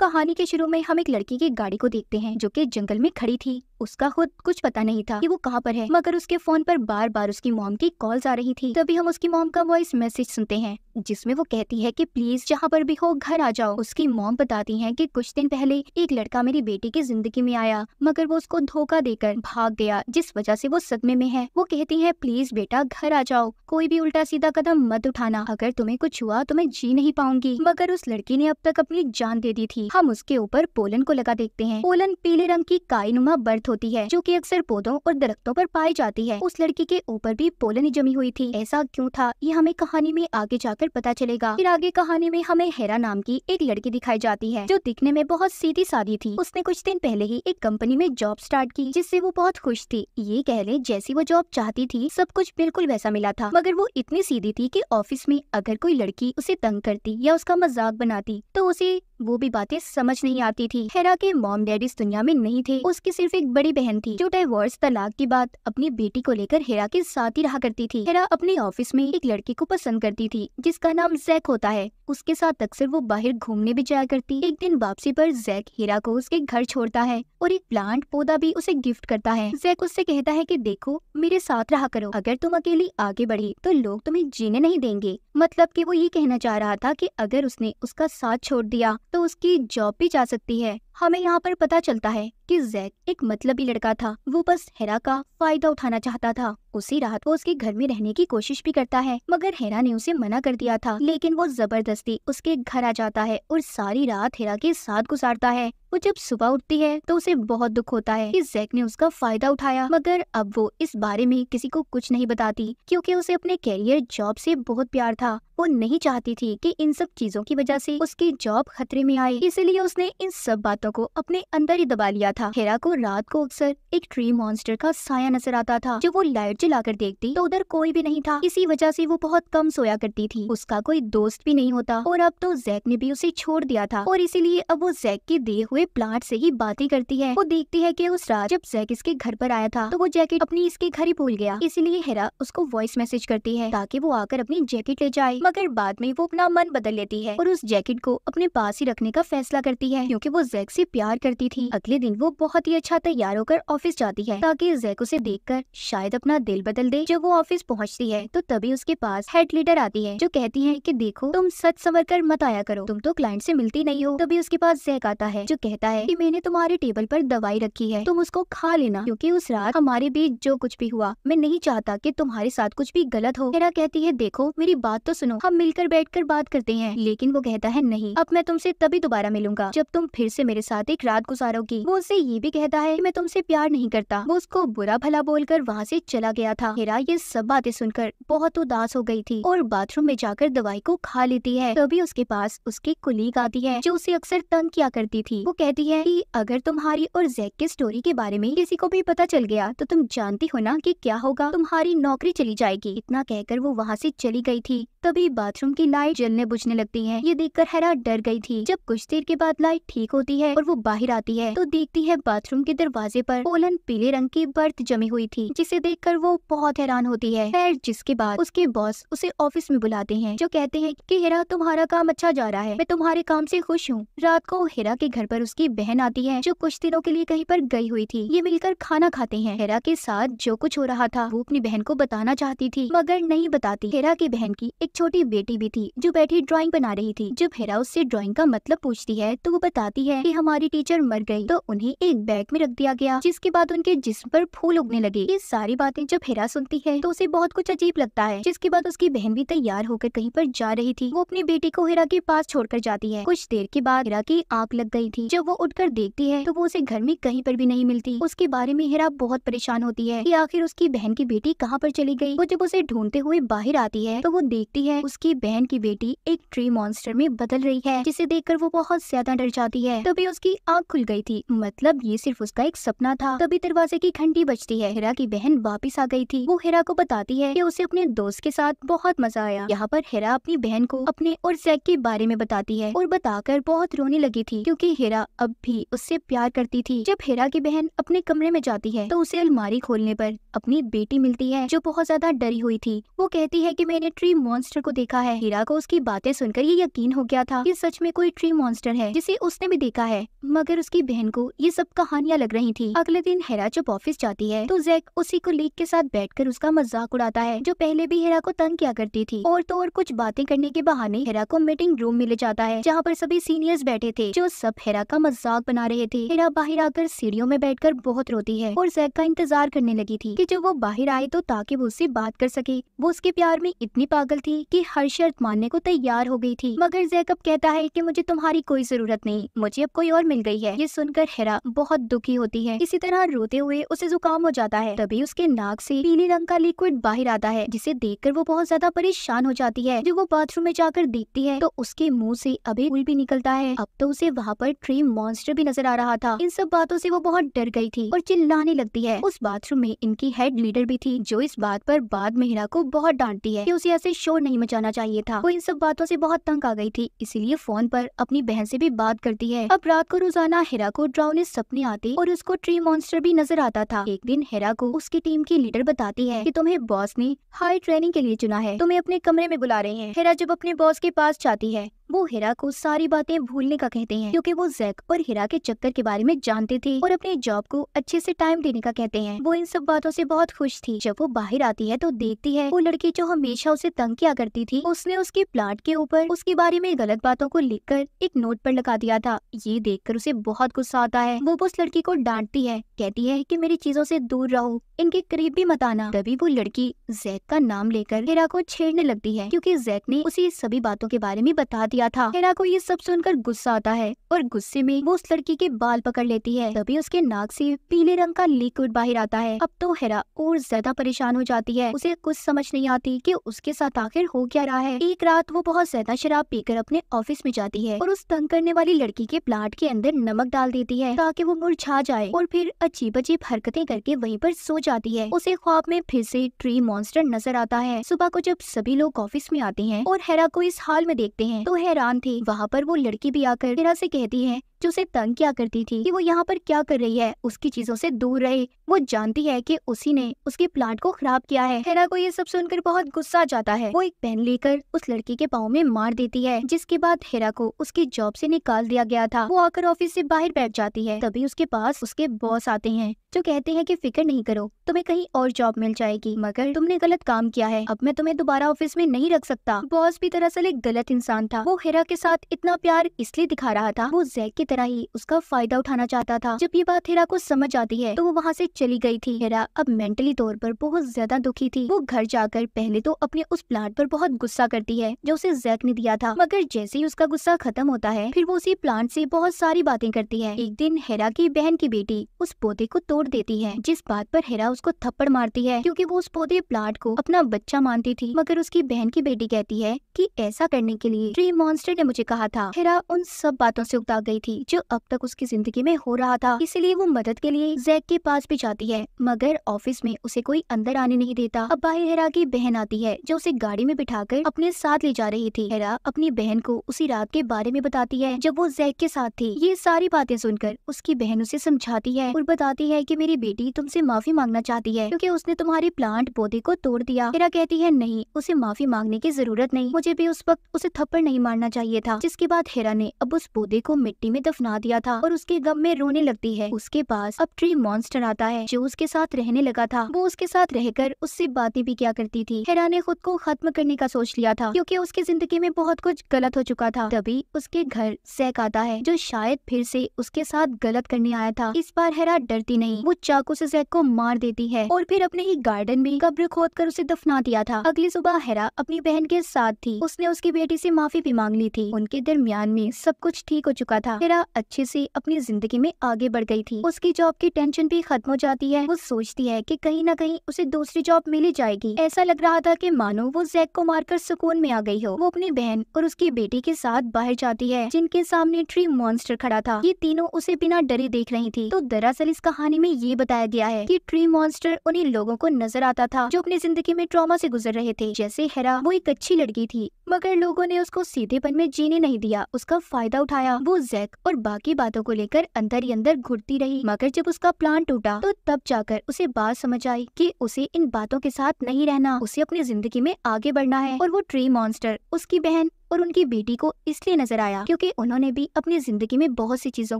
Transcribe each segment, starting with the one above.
कहानी के शुरू में हम एक लड़की की गाड़ी को देखते हैं जो कि जंगल में खड़ी थी। उसका खुद कुछ पता नहीं था कि वो कहाँ पर है, मगर उसके फोन पर बार बार उसकी मॉम की कॉल्स आ रही थी। तभी हम उसकी मॉम का वॉइस मैसेज सुनते हैं जिसमें वो कहती है कि प्लीज जहाँ पर भी हो घर आ जाओ। उसकी मॉम बताती है कि कुछ दिन पहले एक लड़का मेरी बेटी की जिंदगी में आया, मगर वो उसको धोखा देकर भाग गया, जिस वजह से वो सदमे में है। वो कहती है प्लीज बेटा घर आ जाओ, कोई भी उल्टा सीधा कदम मत उठाना, अगर तुम्हें कुछ हुआ तो मैं जी नहीं पाऊंगी। मगर उस लड़की ने अब तक अपनी जान दे दी थी। हम उसके ऊपर पोलन को लगा देखते हैं। पोलन पीले रंग की काईनुमा बर्थ होती है जो कि अक्सर पौधों और दरख्तों पर पाई जाती है। उस लड़की के ऊपर भी पोलन ही जमी हुई थी। ऐसा क्यों था ये हमें कहानी में आगे जाकर पता चलेगा। फिर आगे कहानी में हमें हेरा नाम की एक लड़की दिखाई जाती है जो दिखने में बहुत सीधी सादी थी। उसने कुछ दिन पहले ही एक कंपनी में जॉब स्टार्ट की जिससे वो बहुत खुश थी। ये कह ले जैसी वो जॉब चाहती थी सब कुछ बिल्कुल वैसा मिला था, मगर वो इतनी सीधी थी कि ऑफिस में अगर कोई लड़की उसे तंग करती या उसका मजाक बनाती तो उसे वो भी बातें समझ नहीं आती थी। हेरा के मॉम डैडी इस दुनिया में नहीं थे। उसकी सिर्फ एक बड़ी बहन थी जो डाइवोर्स तलाक की बात अपनी बेटी को लेकर हेरा के साथ ही रहा करती थी। हेरा अपने ऑफिस में एक लड़के को पसंद करती थी जिसका नाम जैक होता है। उसके साथ अक्सर वो बाहर घूमने भी जाया करती। एक दिन वापसी पर जैक हेरा को उसके घर छोड़ता है और एक प्लांट पौधा भी उसे गिफ्ट करता है। जैक उससे कहता है कि देखो मेरे साथ रहा करो, अगर तुम अकेली आगे बढ़ी तो लोग तुम्हें जीने नहीं देंगे। मतलब कि वो ये कहना चाह रहा था कि अगर उसने उसका साथ छोड़ दिया तो उसकी जॉब भी जा सकती है। हमें यहाँ पर पता चलता है कि जैक एक मतलबी लड़का था। वो बस हेरा का फायदा उठाना चाहता था। उसी रात वो उसके घर में रहने की कोशिश भी करता है, मगर हेरा ने उसे मना कर दिया था। लेकिन वो जबरदस्ती उसके घर आ जाता है और सारी रात हेरा के साथ गुजारता है। वो जब सुबह उठती है तो उसे बहुत दुख होता है कि जैक ने उसका फायदा उठाया, मगर अब वो इस बारे में किसी को कुछ नहीं बताती क्योंकि उसे अपने कैरियर जॉब से बहुत प्यार था। वो नहीं चाहती थी कि इन सब चीजों की वजह से उसकी जॉब खतरे में आए, इसलिए उसने इन सब बातों को अपने अंदर ही दबा लिया था। हेरा को रात को अक्सर एक ट्री मॉन्स्टर का साया नजर आता था। जब वो लाइट जलाकर देखती तो उधर कोई भी नहीं था। इसी वजह से वो बहुत कम सोया करती थी। उसका कोई दोस्त भी नहीं होता और अब तो जैक ने भी उसे छोड़ दिया था और इसीलिए अब वो जैक के दिए हुए प्लांट से ही बातें करती है। वो देखती है कि उस रात जब जैक इसके घर पर आया था तो वो जैकेट अपनी इसके घर ही भूल गया। इसीलिए हेरा उसको वॉइस मैसेज करती है ताकि वो आकर अपनी जैकेट ले जाए, मगर बाद में वो अपना मन बदल लेती है और उस जैकेट को अपने पास ही रखने का फैसला करती है क्योंकि वो जैक से प्यार करती थी। अगले दिन वो बहुत ही अच्छा तैयार होकर ऑफिस जाती है ताकि जैक उसे देखकर शायद अपना दिल बदल दे। जब वो ऑफिस पहुंचती है तो तभी उसके पास हेड लीडर आती है जो कहती है कि देखो तुम सच संवर कर मत आया करो, तुम तो क्लाइंट से मिलती नहीं हो। तभी उसके पास जैक आता है जो कहता है कि मैंने तुम्हारे टेबल पर दवाई रखी है, तुम उसको खा लेना क्योंकि उस रात हमारे बीच जो कुछ भी हुआ मैं नहीं चाहता कि तुम्हारे साथ कुछ भी गलत हो। हेरा कहती है देखो मेरी बात तो सुनो, हम मिलकर बैठकर बात करते हैं। लेकिन वो कहता है नहीं, अब मैं तुमसे तभी दोबारा मिलूंगा जब तुम फिर से मेरे साथ एक रात गुजारोगी। वो उससे ये भी कहता है कि मैं तुमसे प्यार नहीं करता। वो उसको बुरा भला बोलकर वहाँ से चला गया था। हेरा ये सब बातें सुनकर बहुत उदास हो गई थी और बाथरूम में जाकर दवाई को खा लेती है। तभी उसके पास उसकी कुलीग आती है जो उसे अक्सर तंग किया करती थी। वो कहती है कि अगर तुम्हारी और जैक के स्टोरी के बारे में किसी को भी पता चल गया तो तुम जानती हो ना कि क्या होगा, तुम्हारी नौकरी चली जाएगी। इतना कहकर वो वहाँ से चली गई थी। तभी बाथरूम की लाइट जलने बुझने लगती है। ये देखकर हेरा डर गई थी। जब कुछ देर के बाद लाइट ठीक होती है और वो बाहर आती है तो देखती है बाथरूम के दरवाजे पर पोलन पीले रंग की बर्थ जमी हुई थी, जिसे देखकर वो बहुत हैरान होती है। खैर जिसके बाद उसके बॉस उसे ऑफिस में बुलाते हैं जो कहते हैं कि हेरा तुम्हारा काम अच्छा जा रहा है, मैं तुम्हारे काम से खुश हूँ। रात को हेरा के घर पर उसकी बहन आती है जो कुछ दिनों के लिए कहीं पर गई हुई थी। ये मिलकर खाना खाते हैं। हेरा के साथ जो कुछ हो रहा था वो अपनी बहन को बताना चाहती थी मगर नहीं बताती। हेरा की बहन की एक छोटी बेटी भी थी जो बैठी ड्राइंग बना रही थी। जब हेरा उससे ड्राइंग का मतलब पूछती है तो वो बताती है कि हमारी टीचर मर गई तो उन्हें एक बैग में रख दिया गया, जिसके बाद उनके जिस्म पर फूल उगने लगे। ये सारी बातें जब हेरा सुनती है तो उसे बहुत कुछ अजीब लगता है। जिसके बाद उसकी बहन भी तैयार होकर कहीं पर जा रही थी। वो अपनी बेटी को हेरा के पास छोड़कर जाती है। कुछ देर के बाद हेरा की आंख लग गई थी। जब वो उठकर देखती है तो वो उसे घर में कहीं पर भी नहीं मिलती। उसके बारे में हेरा बहुत परेशान होती है कि आखिर उसकी बहन की बेटी कहाँ पर चली गई। वो जब उसे ढूंढते हुए बाहर आती है तो वो देखती है उसकी बहन की बेटी एक ट्री मॉन्स्टर में बदल रही है, जिसे देखकर वो बहुत ज्यादा डर जाती है। तभी उसकी आंख खुल गई थी, मतलब ये सिर्फ उसका एक सपना था। तभी दरवाजे की घंटी बजती है। हेरा की बहन वापिस आ गई थी। वो हेरा को बताती है कि उसे अपने दोस्त के साथ बहुत मजा आया। यहाँ पर हेरा अपनी बहन को अपने और जैक के बारे में बताती है और बताकर बहुत रोने लगी थी क्योंकि हेरा हेरा अब भी उससे प्यार करती थी। जब हेरा की बहन अपने कमरे में जाती है तो उसे अलमारी खोलने पर अपनी बेटी मिलती है जो बहुत ज्यादा डरी हुई थी। वो कहती है कि मैंने ट्री मॉन्स्टर को देखा है। हेरा को उसकी बातें सुनकर ये यकीन हो गया था कि सच में कोई ट्री मॉन्स्टर है जिसे उसने भी देखा है, मगर उसकी बहन को ये सब कहानियां लग रही थी। अगले दिन हेरा जब ऑफिस जाती है तो जैक उसी कोलीग के साथ बैठकर उसका मजाक उड़ाता है जो पहले भी हेरा को तंग किया करती थी। और तो और कुछ बातें करने के बहाने हेरा को मीटिंग रूम में ले जाता है जहाँ पर सभी सीनियर्स बैठे थे जो सब हेरा का मजाक बना रहे थे। हेरा बाहर आकर सीढ़ियों में बैठकर बहुत रोती है और जैक का इंतजार करने लगी थी कि जब वो बाहर आए तो ताकि वो उससे बात कर सके। वो उसके प्यार में इतनी पागल थी कि हर शर्त मानने को तैयार हो गई थी, मगर जैक अब कहता है कि मुझे तुम्हारी कोई जरूरत नहीं, मुझे अब कोई और मिल गई है। ये सुनकर हेरा बहुत दुखी होती है। इसी तरह रोते हुए उसे जुकाम हो जाता है। तभी उसके नाक से पीले रंग का लिक्विड बाहर आता है जिसे देखकर वो बहुत ज्यादा परेशान हो जाती है। जब वो बाथरूम में जाकर देखती है तो उसके मुंह से अभी फूल भी निकलता है। अब तो उसे वहाँ पर ट्री मॉन्स्टर भी नजर आ रहा था। इन सब बातों से वो बहुत डर गई थी और चिल्लाने लगती है। उस बाथरूम में इनकी हेड लीडर भी थी जो इस बात पर बाद में हेरा को बहुत डांटती है कि उसे ऐसे शोर नहीं मचाना चाहिए था। वो इन सब बातों से बहुत तंग आ गई थी, इसीलिए फोन पर अपनी बहन से भी बात करती है। अब रात को रोजाना हेरा को डरावने सपने आते और उसको ट्री मॉन्स्टर भी नजर आता था। एक दिन हेरा को उसकी टीम की लीडर बताती है कि तुम्हें बॉस ने हाई ट्रेनिंग के लिए चुना है, तुम्हें अपने कमरे में बुला रहे हैं। हेरा जब अपने बॉस के पास जाती है वो हेरा को सारी बातें भूलने का कहते हैं क्योंकि वो जैक और हेरा के चक्कर के बारे में जानते थे और अपने जॉब को अच्छे से टाइम देने का कहते हैं। वो इन सब बातों से बहुत खुश थी। जब वो बाहर आती है तो देखती है वो लड़की जो हमेशा उसे तंग किया करती थी उसने उसके प्लाट के ऊपर उसके बारे में गलत बातों को लिखकर एक नोट पर लगा दिया था। ये देखकर उसे बहुत गुस्सा आता है। वो उस लड़की को डांटती है, कहती है कि मेरी चीजों से दूर रहो, इनके करीब भी मत आना। तभी वो लड़की जैक का नाम लेकर हेरा को छेड़ने लगती है क्योंकि जैक ने उसे सभी बातों के बारे में बता दिया था। हेरा को ये सब सुनकर गुस्सा आता है और गुस्से में वो उस लड़की के बाल पकड़ लेती है। तभी उसके नाक से पीले रंग का लिक्विड बाहर आता है। अब तो हेरा और ज्यादा परेशान हो जाती है। उसे कुछ समझ नहीं आती कि उसके साथ आखिर हो क्या रहा है। एक रात वो बहुत ज्यादा शराब पीकर अपने ऑफिस में जाती है और उस तंग करने वाली लड़की के प्लाट के अंदर नमक डाल देती है ताकि वो मुरझा जाए और फिर अजीब अजीब हरकतें करके वहीं पर सो जाती है। उसे ख्वाब में फिर से ट्री मॉन्स्टर नजर आता है। सुबह को जब सभी लोग ऑफिस में आते हैं और हेरा को इस हाल में देखते हैं तो हैरान थे। वहाँ पर वो लड़की भी आकर हेरा से कहती है जो उसे तंग किया करती थी कि वो यहाँ पर क्या कर रही है, उसकी चीजों से दूर रहे। वो जानती है कि उसी ने उसके प्लाट को खराब किया है। हेरा को ये सब सुनकर बहुत गुस्सा आ जाता है। वो एक पेन लेकर उस लड़की के पाँव में मार देती है जिसके बाद हेरा को उसकी जॉब से निकाल दिया गया था। वो आकर ऑफिस से बाहर बैठ जाती है। तभी उसके पास उसके बॉस आते हैं जो कहते हैं कि फिक्र नहीं करो, तुम्हें कहीं और जॉब मिल जाएगी, मगर तुमने गलत काम किया है, अब मैं तुम्हें दोबारा ऑफिस में नहीं रख सकता। बॉस भी दरअसल एक गलत इंसान था। वो हेरा के साथ इतना प्यार इसलिए दिखा रहा था, वो जैक की तरह ही उसका फायदा उठाना चाहता था। जब ये बात हेरा को समझ आती है तो वो वहाँ से चली गई थी। हेरा अब मेंटली तौर पर बहुत ज्यादा दुखी थी। वो घर जाकर पहले तो अपने उस प्लांट पर बहुत गुस्सा करती है जो उसे जैक ने दिया था, मगर जैसे ही उसका गुस्सा खत्म होता है फिर वो उसी प्लांट से बहुत सारी बातें करती है। एक दिन हेरा की बहन की बेटी उस पौधे को तोड़ देती है जिस बात पर हेरा उसको थप्पड़ मारती है क्योंकि वो उस पौधे प्लांट को अपना बच्चा मानती थी, मगर उसकी बहन की बेटी कहती है कि ऐसा करने के लिए ट्री मॉन्स्टर ने मुझे कहा था। हेरा उन सब बातों से उकता गई थी जो अब तक उसकी जिंदगी में हो रहा था, इसलिए वो मदद के लिए जैक के पास भी जाती है, मगर ऑफिस में उसे कोई अंदर आने नहीं देता। अब बाहर हेरा की बहन आती है जो उसे गाड़ी में बिठाकर अपने साथ ले जा रही थी। हेरा अपनी बहन को उसी रात के बारे में बताती है जब वो जैक के साथ थी। ये सारी बातें सुनकर उसकी बहन उसे समझाती है और बताती है कि मेरी बेटी तुमसे माफी मांगना चाहती है क्योंकि उसने तुम्हारे प्लांट पौधे को तोड़ दिया। हेरा कहती है नहीं, उसे माफी मांगने की जरूरत नहीं, मुझे भी उस वक्त उसे थप्पड़ नहीं मारना चाहिए था। जिसके बाद हेरा ने अब उस पौधे को मिट्टी में दफना दिया था और उसके गम में रोने लगती है। उसके पास अब ट्री मॉन्स्टर आता है जो उसके साथ रहने लगा था। वो उसके साथ रहकर उससे बातें भी क्या करती थी। हेरा ने खुद को खत्म करने का सोच लिया था क्योंकि उसकी जिंदगी में बहुत कुछ गलत हो चुका था। तभी उसके घर जैक आता है जो शायद फिर से उसके साथ गलत करने आया था। इस बार हेरा डरती नहीं, वो चाकू से जैक को मार देती है और फिर अपने ही गार्डन में कब्र खोदकर उसे दफना दिया था। अगली सुबह हेरा अपनी बहन के साथ थी। उसने उसकी बेटी से माफी भी मांग ली थी। उनके दरमियान में सब कुछ ठीक हो चुका था। हेरा अच्छे से अपनी जिंदगी में आगे बढ़ गई थी। उसकी जॉब की टेंशन भी खत्म हो जाती है। वो सोचती है कि कहीं ना कहीं उसे दूसरी जॉब मिल ही जाएगी। ऐसा लग रहा था कि मानो वो जैक को मारकर सुकून में आ गई हो। वो अपनी बहन और उसकी बेटी के साथ बाहर जाती है जिनके सामने ट्री मॉन्स्टर खड़ा था। ये तीनों उसे बिना डरे देख रही थी। तो दरअसल इस कहानी में ये बताया गया है कि ट्री मॉन्स्टर उन्हीं लोगों को नजर आता था जो अपनी जिंदगी में ट्रॉमा से गुजर रहे थे। जैसे हेरा वो एक अच्छी लड़की थी मगर लोगों ने उसको सीधेपन में जीने नहीं दिया, उसका फायदा उठाया। वो जैक और बाकी बातों को लेकर अंदर ही अंदर घुटती रही। मगर जब उसका प्लान टूटा तो तब जाकर उसे बात समझ आई कि उसे इन बातों के साथ नहीं रहना, उसे अपनी जिंदगी में आगे बढ़ना है। और वो ट्री मॉन्स्टर उसकी बहन और उनकी बेटी को इसलिए नजर आया क्योंकि उन्होंने भी अपनी जिंदगी में बहुत सी चीजों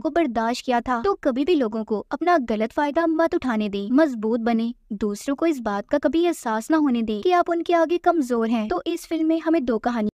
को बर्दाश्त किया था। तो कभी भी लोगों को अपना गलत फायदा मत उठाने दें, मजबूत बने, दूसरों को इस बात का कभी एहसास न होने दें कि आप उनके आगे कमजोर हैं। तो इस फिल्म में हमें दो कहानी